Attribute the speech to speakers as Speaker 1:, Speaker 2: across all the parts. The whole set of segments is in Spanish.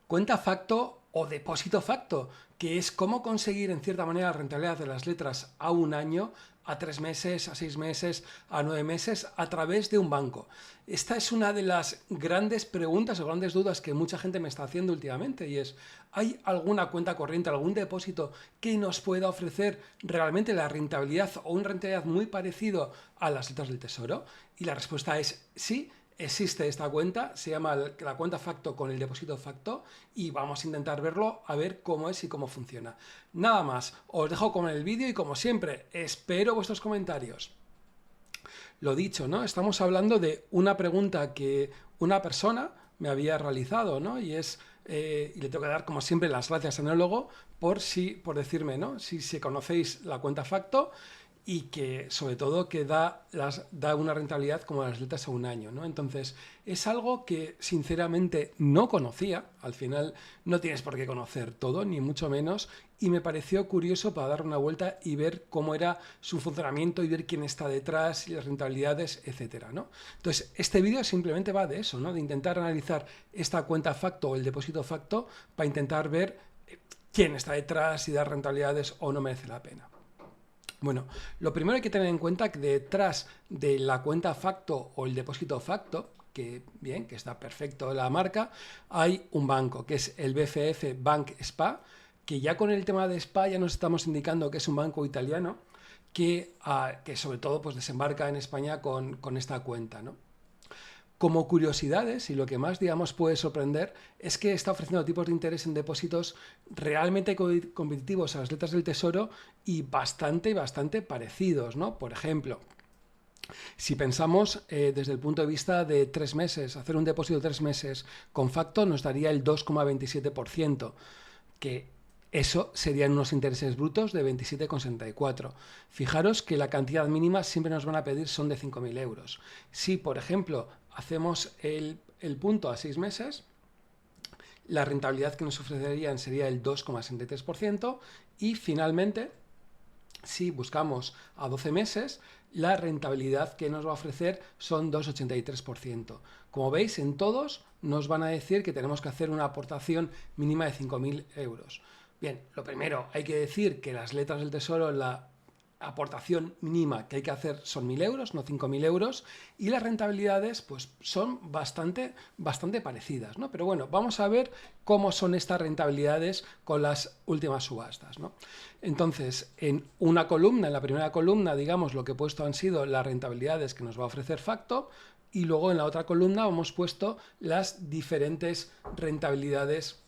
Speaker 1: Cuenta facto o depósito facto, que es cómo conseguir en cierta manera la rentabilidad de las letras a un año, a 3 meses, a 6 meses, a 9 meses, a través de un banco. Esta es una de las grandes preguntas o grandes dudas que mucha gente me está haciendo últimamente y es, ¿hay alguna cuenta corriente, algún depósito que nos pueda ofrecer realmente la rentabilidad o una rentabilidad muy parecido a las letras del tesoro? Y la respuesta es sí. Existe esta cuenta, se llama la cuenta facto con el depósito facto y vamos a intentar verlo a ver cómo es y cómo funciona. Nada más, os dejo con el vídeo y como siempre, espero vuestros comentarios. Lo dicho, ¿no? Estamos hablando de una pregunta que una persona me había realizado, ¿no? Y es, y le tengo que dar como siempre las gracias a Neólogo por decirme, ¿no? Si conocéis la cuenta facto y que sobre todo que da una rentabilidad como las letras a un año, ¿no? Entonces es algo que sinceramente no conocía, al final no tienes por qué conocer todo, ni mucho menos, y me pareció curioso para dar una vuelta y ver cómo era su funcionamiento y ver quién está detrás y las rentabilidades, etcétera, ¿no? Entonces este vídeo simplemente va de eso, ¿no? De intentar analizar esta cuenta facto o el depósito facto para intentar ver quién está detrás, si da rentabilidades o no merece la pena. Bueno, lo primero hay que tener en cuenta que detrás de la cuenta facto o el depósito facto, que bien, que está perfecto la marca, hay un banco, que es el BFF Bank SPA, que ya con el tema de SPA ya nos estamos indicando que es un banco italiano que sobre todo pues desembarca en España con esta cuenta, ¿no? Como curiosidades, y lo que más, digamos, puede sorprender, es que está ofreciendo tipos de interés en depósitos realmente competitivos a las letras del tesoro y bastante parecidos, ¿no? Por ejemplo, si pensamos desde el punto de vista de 3 meses, hacer un depósito de 3 meses con facto nos daría el 2,27%, que eso serían unos intereses brutos de 27,64. Fijaros que la cantidad mínima siempre nos van a pedir son de 5.000 euros. Si, por ejemplo, hacemos el punto a 6 meses, la rentabilidad que nos ofrecerían sería el 2,63% y finalmente, si buscamos a 12 meses, la rentabilidad que nos va a ofrecer son 2,83%. Como veis, en todos nos van a decir que tenemos que hacer una aportación mínima de 5.000 euros. Bien, lo primero, hay que decir que las letras del tesoro, la aportación mínima que hay que hacer son 1.000 euros, no 5.000 euros, y las rentabilidades pues son bastante parecidas, ¿no? Pero bueno, vamos a ver cómo son estas rentabilidades con las últimas subastas, ¿no? Entonces, en una columna, en la primera columna, digamos, lo que he puesto han sido las rentabilidades que nos va a ofrecer Facto, y luego en la otra columna hemos puesto las diferentes rentabilidades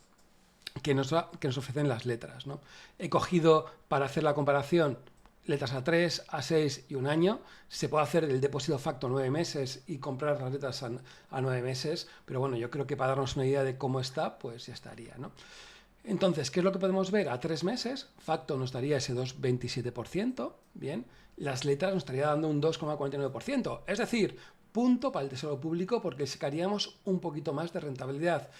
Speaker 1: que nos ofrecen las letras, ¿no? He cogido para hacer la comparación letras a 3, a 6 y un año. Se puede hacer el depósito facto 9 meses y comprar las letras a 9 meses, pero bueno, yo creo que para darnos una idea de cómo está, pues ya estaría, ¿no? Entonces, ¿qué es lo que podemos ver? A 3 meses, facto nos daría ese 2,27%, bien, las letras nos estaría dando un 2,49%, es decir, punto para el tesoro público porque sacaríamos un poquito más de rentabilidad.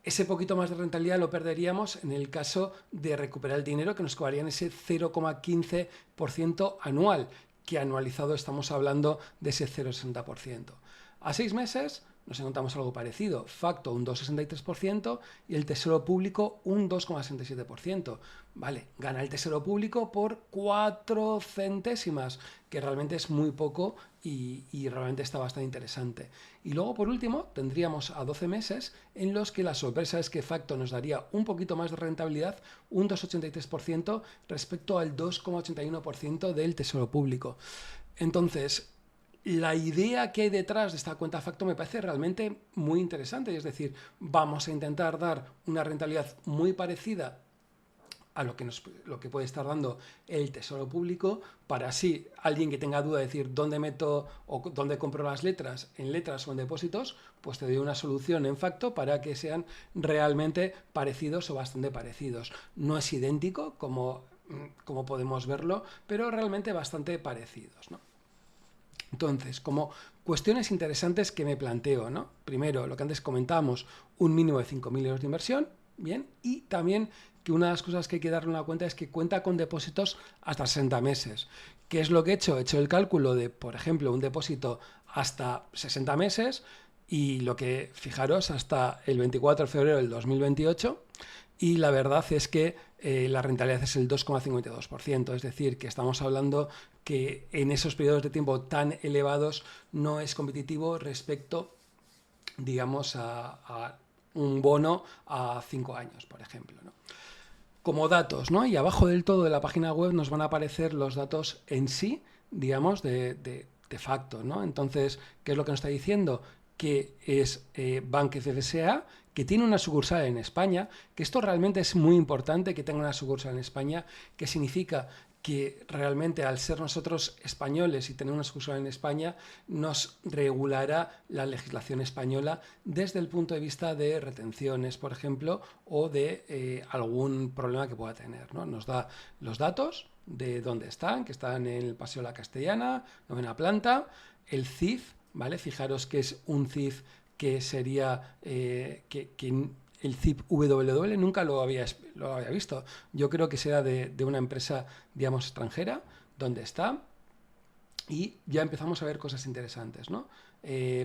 Speaker 1: Ese poquito más de rentabilidad lo perderíamos en el caso de recuperar el dinero que nos cobrarían ese 0,15% anual, que anualizado estamos hablando de ese 0,60%. A 6 meses nos encontramos algo parecido, facto un 2,63% y el tesoro público un 2,67%. Vale, gana el tesoro público por 4 centésimas, que realmente es muy poco y realmente está bastante interesante. Y luego, por último, tendríamos a 12 meses en los que la sorpresa es que facto nos daría un poquito más de rentabilidad, un 2,83% respecto al 2,81% del tesoro público. Entonces, la idea que hay detrás de esta cuenta facto me parece realmente muy interesante, es decir, vamos a intentar dar una rentabilidad muy parecida a lo que puede estar dando el tesoro público, para así alguien que tenga duda de decir dónde meto o dónde compro las letras, en letras o en depósitos, pues te doy una solución en facto para que sean realmente parecidos o bastante parecidos. No es idéntico como podemos verlo, pero realmente bastante parecidos, ¿no? Entonces, como cuestiones interesantes que me planteo, ¿no? Primero, lo que antes comentábamos, un mínimo de 5.000 euros de inversión, bien, y también que una de las cosas que hay que darle una cuenta es que cuenta con depósitos hasta 60 meses. ¿Qué es lo que he hecho? He hecho el cálculo de, por ejemplo, un depósito hasta 60 meses Y lo que, fijaros, hasta el 24 de febrero del 2028, y la verdad es que la rentabilidad es el 2,52%, es decir, que estamos hablando que en esos periodos de tiempo tan elevados no es competitivo respecto, digamos, a un bono a 5 años, por ejemplo, ¿no? Como datos, ¿no? Y abajo del todo de la página web nos van a aparecer los datos en sí, digamos, de facto, ¿no? Entonces, ¿qué es lo que nos está diciendo? Que es Bank FCA, que tiene una sucursal en España, que esto realmente es muy importante que tenga una sucursal en España, que significa que realmente al ser nosotros españoles y tener una sucursal en España nos regulará la legislación española desde el punto de vista de retenciones, por ejemplo, o de algún problema que pueda tener, ¿no? Nos da los datos de dónde están, que están en el Paseo de la Castellana, 9ª planta, el CIF, ¿vale? Fijaros que es un CIF que sería que el CIF WW nunca lo había visto. Yo creo que será de una empresa, digamos, extranjera, donde está, y ya empezamos a ver cosas interesantes, ¿no?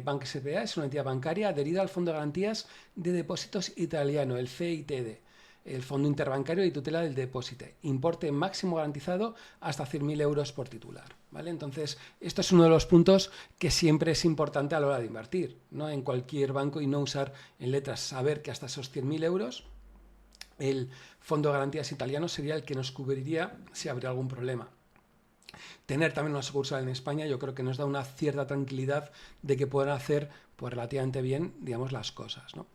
Speaker 1: Bank S.p.A. es una entidad bancaria adherida al Fondo de Garantías de Depósitos Italiano, el FITD, el Fondo Interbancario de Tutela del Depósito. Importe máximo garantizado hasta 100.000 euros por titular, ¿vale? Entonces, esto es uno de los puntos que siempre es importante a la hora de invertir, ¿no? En cualquier banco, y no usar en letras, saber que hasta esos 100.000 euros el Fondo de Garantías Italiano sería el que nos cubriría si habría algún problema. Tener también una sucursal en España yo creo que nos da una cierta tranquilidad de que puedan hacer pues relativamente bien, digamos, las cosas, ¿no?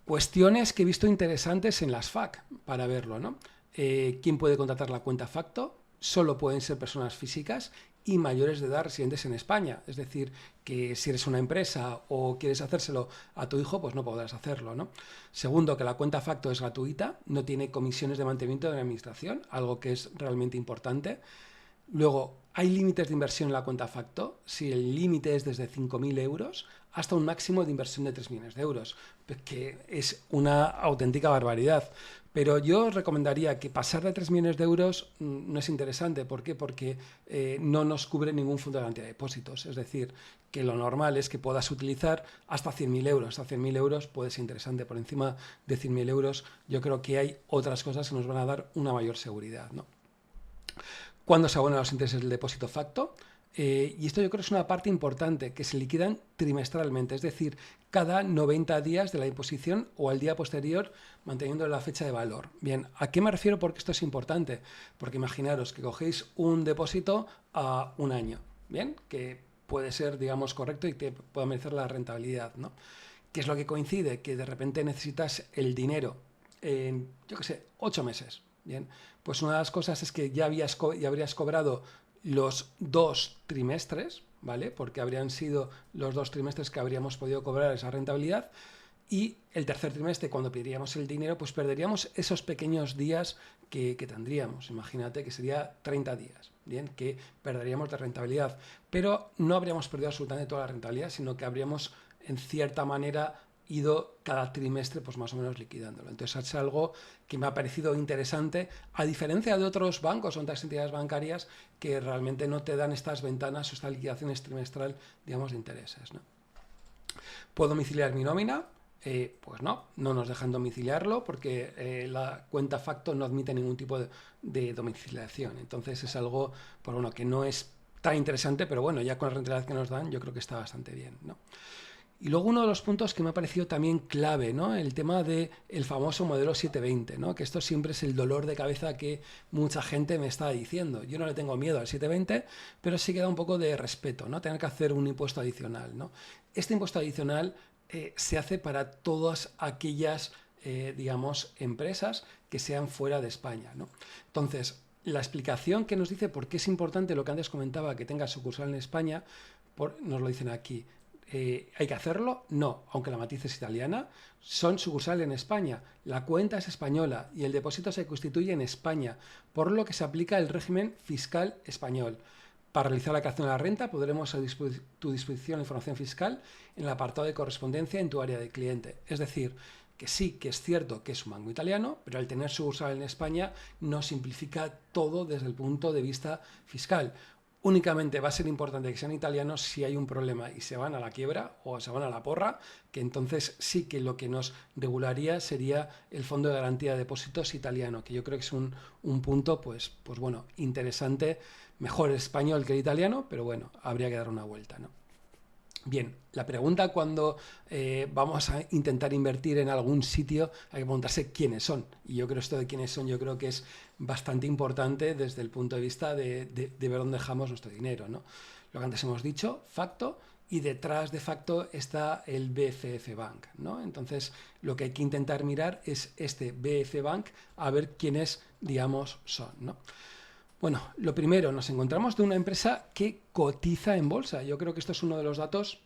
Speaker 1: Cuestiones que he visto interesantes en las FAQ para verlo, ¿no? ¿Quién puede contratar la cuenta facto? Solo pueden ser personas físicas y mayores de edad residentes en España. Es decir, que si eres una empresa o quieres hacérselo a tu hijo, pues no podrás hacerlo, ¿no? Segundo, que la cuenta facto es gratuita, no tiene comisiones de mantenimiento de la administración, algo que es realmente importante. Luego, hay límites de inversión en la cuenta facto. Si el límite es desde 5.000 euros hasta un máximo de inversión de 3 millones de euros, que es una auténtica barbaridad. Pero yo recomendaría que pasar de 3 millones de euros no es interesante. ¿Por qué? Porque no nos cubre ningún fondo de garantía de depósitos. Es decir, que lo normal es que puedas utilizar hasta 100.000 euros. Hasta 100.000 euros puede ser interesante. Por encima de 100.000 euros yo creo que hay otras cosas que nos van a dar una mayor seguridad, ¿no? ¿Cuándo se abonan los intereses del depósito facto? Y esto yo creo que es una parte importante, que se liquidan trimestralmente, es decir, cada 90 días de la imposición o al día posterior, manteniendo la fecha de valor. Bien, ¿a qué me refiero? Porque esto es importante. Porque imaginaros que cogéis un depósito a un año, ¿bien? Que puede ser, digamos, correcto y te pueda merecer la rentabilidad, ¿no? ¿Qué es lo que coincide? Que de repente necesitas el dinero en, yo qué sé, 8 meses. Bien, pues una de las cosas es que ya habrías cobrado los 2 trimestres, ¿vale? Porque habrían sido los 2 trimestres que habríamos podido cobrar esa rentabilidad, y el tercer trimestre, cuando pediríamos el dinero, pues perderíamos esos pequeños días que tendríamos. Imagínate que sería 30 días, ¿bien? Que perderíamos de rentabilidad, pero no habríamos perdido absolutamente toda la rentabilidad, sino que habríamos, en cierta manera, ido cada trimestre pues más o menos liquidándolo. Entonces es algo que me ha parecido interesante, a diferencia de otros bancos o otras entidades bancarias que realmente no te dan estas ventanas o estas liquidaciones trimestral, digamos, de intereses, ¿no? ¿Puedo domiciliar mi nómina? Pues no nos dejan domiciliarlo porque la cuenta facto no admite ningún tipo de domiciliación. Entonces es algo, pues bueno, que no es tan interesante, pero bueno, ya con la rentabilidad que nos dan yo creo que está bastante bien, ¿no? Y luego uno de los puntos que me ha parecido también clave, ¿no? El tema del famoso modelo 720, ¿no? Que esto siempre es el dolor de cabeza que mucha gente me está diciendo. Yo no le tengo miedo al 720, pero sí que da un poco de respeto, ¿no? Tener que hacer un impuesto adicional, ¿no? Este impuesto adicional se hace para todas aquellas, digamos, empresas que sean fuera de España, ¿no? Entonces, la explicación que nos dice por qué es importante lo que antes comentaba, que tenga sucursal en España, nos lo dicen aquí. ¿Hay que hacerlo? No, aunque la matriz es italiana, son sucursal en España, la cuenta es española y el depósito se constituye en España, por lo que se aplica el régimen fiscal español. Para realizar la creación de la renta podremos a tu disposición la información fiscal en el apartado de correspondencia en tu área de cliente. Es decir, que sí, que es cierto que es un banco italiano, pero al tener sucursal en España nos simplifica todo desde el punto de vista fiscal. únicamente va a ser importante que sean italianos si hay un problema y se van a la quiebra o se van a la porra, que entonces sí que lo que nos regularía sería el Fondo de Garantía de Depósitos italiano, que yo creo que es un punto, pues bueno, interesante, mejor el español que el italiano, pero bueno, habría que dar una vuelta, ¿no? Bien, la pregunta cuando vamos a intentar invertir en algún sitio, hay que preguntarse quiénes son. Y yo creo esto de quiénes son, yo creo que es bastante importante desde el punto de vista de ver dónde dejamos nuestro dinero, ¿no? Lo que antes hemos dicho, Facto, y detrás de Facto está el BFF Bank, ¿no? Entonces, lo que hay que intentar mirar es este BFF Bank a ver quiénes, digamos, son, ¿no? Bueno, lo primero, nos encontramos de una empresa que cotiza en bolsa. Yo creo que esto es uno de los datos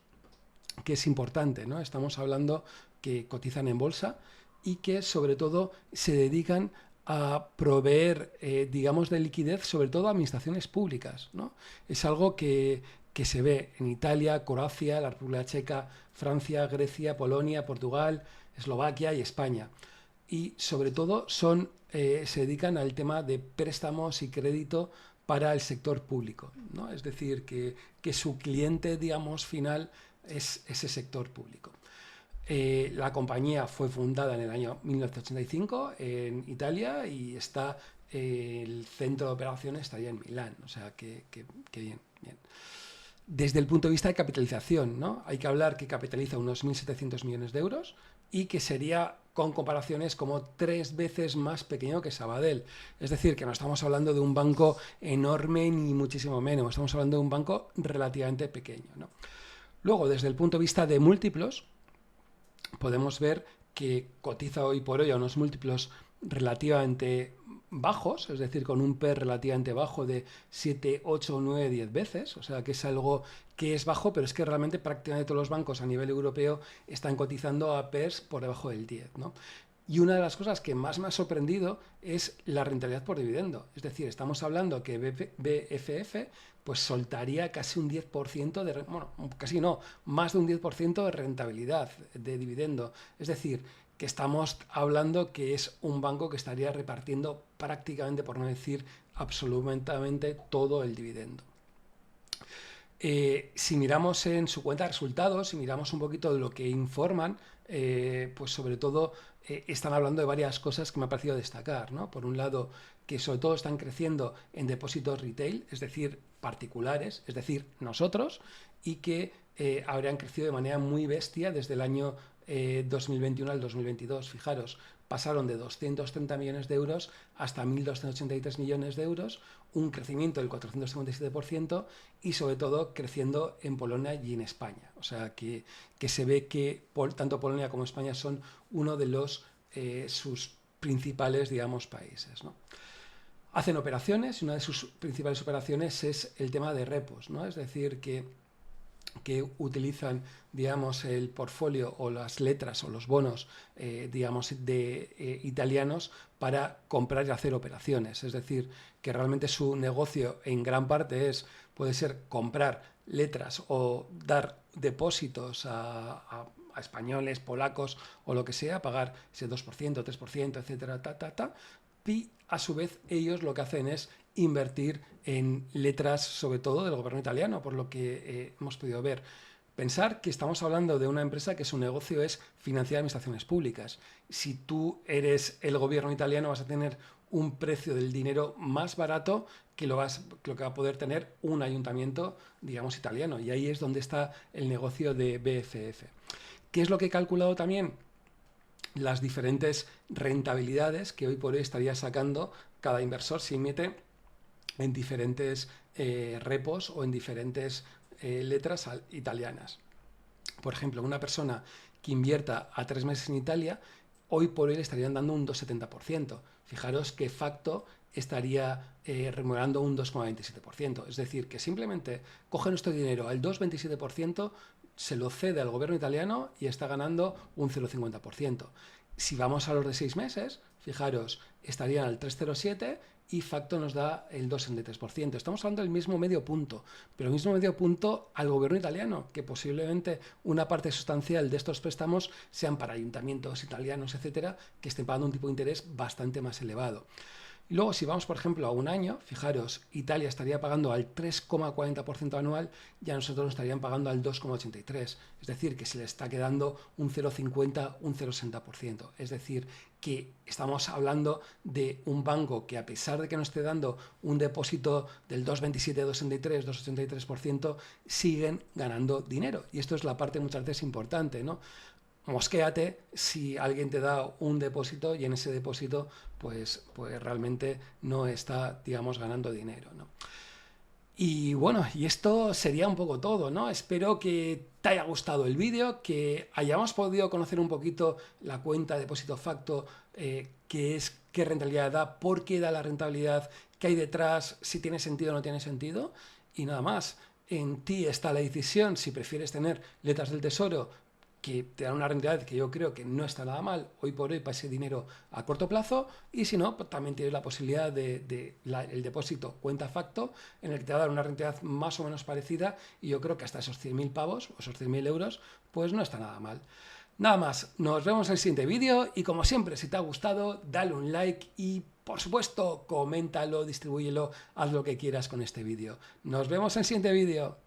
Speaker 1: que es importante, ¿no? Estamos hablando que cotizan en bolsa y que sobre todo se dedican a proveer, digamos, de liquidez, sobre todo a administraciones públicas, ¿no? Es algo que se ve en Italia, Croacia, la República Checa, Francia, Grecia, Polonia, Portugal, Eslovaquia y España. Y sobre todo se dedican al tema de préstamos y crédito para el sector público, ¿no? Es decir, que su cliente, digamos, final es ese sector público. La compañía fue fundada en el año 1985 en Italia y el centro de operaciones estaría en Milán, o sea que bien, bien. Desde el punto de vista de capitalización, ¿no? Hay que hablar que capitaliza unos 1.700 millones de euros y que sería con comparaciones como 3 veces más pequeño que Sabadell. Es decir, que no estamos hablando de un banco enorme ni muchísimo menos, estamos hablando de un banco relativamente pequeño, ¿no? Luego, desde el punto de vista de múltiplos, podemos ver que cotiza hoy por hoy a unos múltiplos relativamente bajos, es decir, con un PER relativamente bajo de 7, 8, 9, 10 veces, o sea que es algo que es bajo, pero es que realmente prácticamente todos los bancos a nivel europeo están cotizando a PERs por debajo del 10, ¿no? Y una de las cosas que más me ha sorprendido es la rentabilidad por dividendo. Es decir, estamos hablando que BFF pues soltaría casi un 10% bueno, casi no, más de un 10% de rentabilidad de dividendo. Es decir, que estamos hablando que es un banco que estaría repartiendo prácticamente, por no decir absolutamente, todo el dividendo. Si miramos en su cuenta de resultados, si miramos un poquito de lo que informan, pues sobre todo están hablando de varias cosas que me ha parecido destacar, ¿no? Por un lado, que sobre todo están creciendo en depósitos retail, es decir, particulares, es decir, nosotros, y que habrían crecido de manera muy bestia desde el año 2021 al 2022. Fijaros, pasaron de 230 millones de euros hasta 1.283 millones de euros, un crecimiento del 457% y sobre todo creciendo en Polonia y en España. O sea que se ve que tanto Polonia como España son uno de sus principales, digamos, países, ¿no? Hacen operaciones y una de sus principales operaciones es el tema de repos, ¿no? Es decir, que utilizan, digamos, el portfolio o las letras o los bonos, digamos, italianos para comprar y hacer operaciones. Es decir, que realmente su negocio en gran parte puede ser comprar letras o dar depósitos a españoles, polacos o lo que sea, pagar ese 2%, 3%, etcétera, y a su vez ellos lo que hacen es invertir en letras, sobre todo del gobierno italiano, por lo que hemos podido ver. Pensar que estamos hablando de una empresa que su negocio es financiar administraciones públicas. Si tú eres el gobierno italiano vas a tener un precio del dinero más barato que lo que va a poder tener un ayuntamiento, digamos, italiano. Y ahí es donde está el negocio de BFF. ¿Qué es lo que he calculado también? Las diferentes rentabilidades que hoy por hoy estaría sacando cada inversor si mete en diferentes repos o en diferentes letras italianas. Por ejemplo, una persona que invierta a 3 meses en Italia, hoy por hoy le estarían dando un 2,70%. Fijaros que Facto estaría remunerando un 2,27%. Es decir, que simplemente coge nuestro dinero al 2,27%, se lo cede al gobierno italiano y está ganando un 0,50%. Si vamos a los de 6 meses, fijaros, estarían al 3,07% y Facto nos da el 2,3%. Estamos hablando del mismo medio punto, pero el mismo medio punto al gobierno italiano, que posiblemente una parte sustancial de estos préstamos sean para ayuntamientos italianos, etcétera, que estén pagando un tipo de interés bastante más elevado. Y luego, si vamos, por ejemplo, a un año, fijaros, Italia estaría pagando al 3,40% anual y a nosotros nos estarían pagando al 2,83%. Es decir, que se le está quedando un 0,50, un 0,60%. Es decir, que estamos hablando de un banco que, a pesar de que nos esté dando un depósito del 2,27, 2,63, 2,83%, siguen ganando dinero. Y esto es la parte muchas veces importante, ¿no? Mosquéate si alguien te da un depósito y en ese depósito pues realmente no está, digamos, ganando dinero, ¿no? Y bueno, y esto sería un poco todo, ¿no? Espero que te haya gustado el vídeo, que hayamos podido conocer un poquito la cuenta Depósito Facto, qué rentabilidad da, por qué da la rentabilidad, qué hay detrás, si tiene sentido o no tiene sentido. Y nada más, en ti está la decisión si prefieres tener letras del tesoro que te dan una rentabilidad que yo creo que no está nada mal hoy por hoy para ese dinero a corto plazo, y si no, pues también tienes la posibilidad el depósito cuenta facto, en el que te va a dar una rentabilidad más o menos parecida, y yo creo que hasta esos 100.000 pavos o esos 100.000 euros, pues no está nada mal. Nada más, nos vemos en el siguiente vídeo, y como siempre, si te ha gustado, dale un like y, por supuesto, coméntalo, distribúyelo, haz lo que quieras con este vídeo. Nos vemos en el siguiente vídeo.